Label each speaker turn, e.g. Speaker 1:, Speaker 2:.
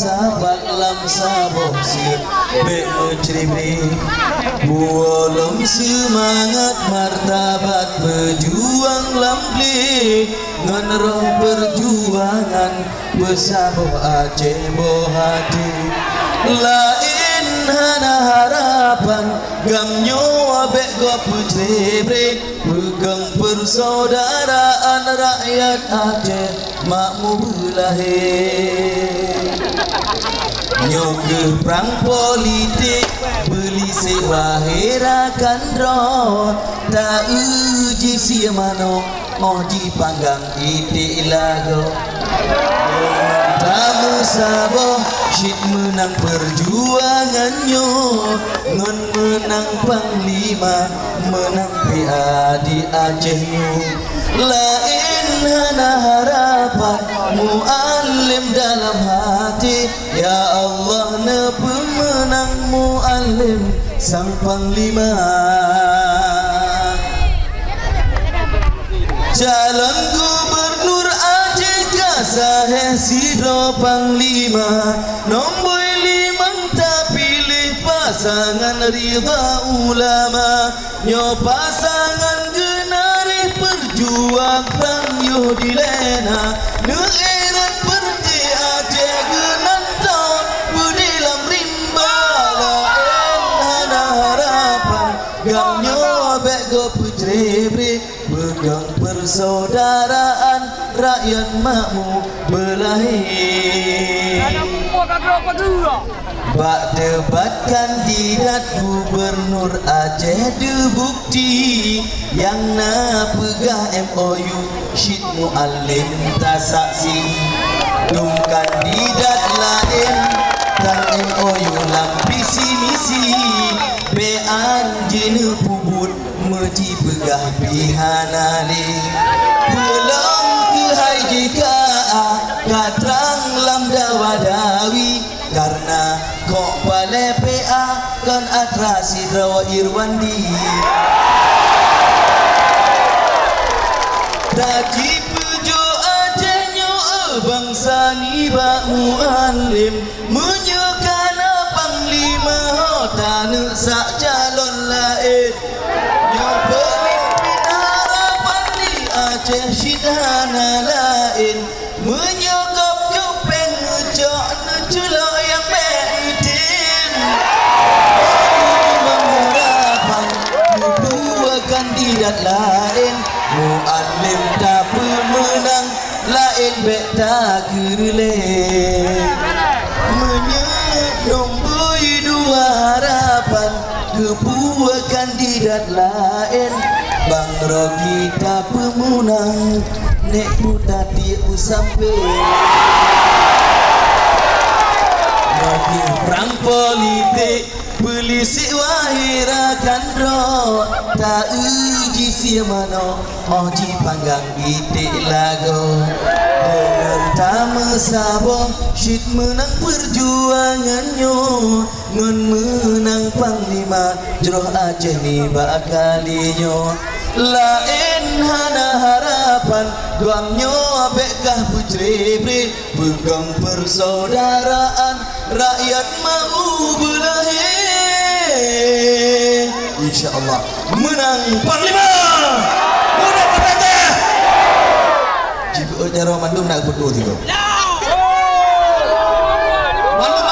Speaker 1: sahabat lam saboh sir bek menceribri buolom semangat martabat pejuang lambli ngeneroh perjuangan besaboh Aceh boh hati lain hana harapan gam nyawa bek gua pucebre pegang persaudaraan rakyat Aceh makmu berlahir nyoge perang politik beli sewa herakan drone tak uji sia mano mau dipanggang ide lago tamu saboh syit menang perjuangannya ngon menang panglima menang PA di Acehnya lain hana harapan muallim dalam hati ya Allah ne pemenang muallim sang panglima calon gubernur Aceh kasah sidro panglima nombor 5 tak pilih pasangan ridha ulama nyo pasangan genari perjuang perang Yuhdilena neerat perti Aceh genan tahun budilam rimba lain hana harapan gam nyo bek go pucebre pegang persaudaraan rakyat makmu berlahir bak debat kandidat gubernur Aceh debukti yang na pegah MOU syit muallim tak saksi dum kandidat lain dan MOU lampisi misi bean jene pubut meji pegah pihanali belum ke hai jika katrang lam dawadawi karena kok bale PA kan atrasi rawa Irwandi tadi pujo Acehnya bangsa ni bak muallim menyukana panglima hotane sak calon lain nyo pemimpin harapan di Aceh sidhana lain menyokap nyopeng ngejok neculok yang betin mengharapan dua kandidat lain muallim tak pemenang lain bek tak kerelek menyenomboi dua harapan kedua kandidat lain Bang Rogi tak pemenang nek muda di usampe Rogi perang politik polisi wahirakan ro tak uji sia mano oji panggang ide lago dengan tamu saboh syit menang perjuangannya ngon menang panglima jroh Aceh ni bakalinya lain hana harapan guamnya bekah pucebre pegang persaudaraan rakyat mau berlahir insyaallah menang panglima mudah kata jika ujar mandum nak berdua juga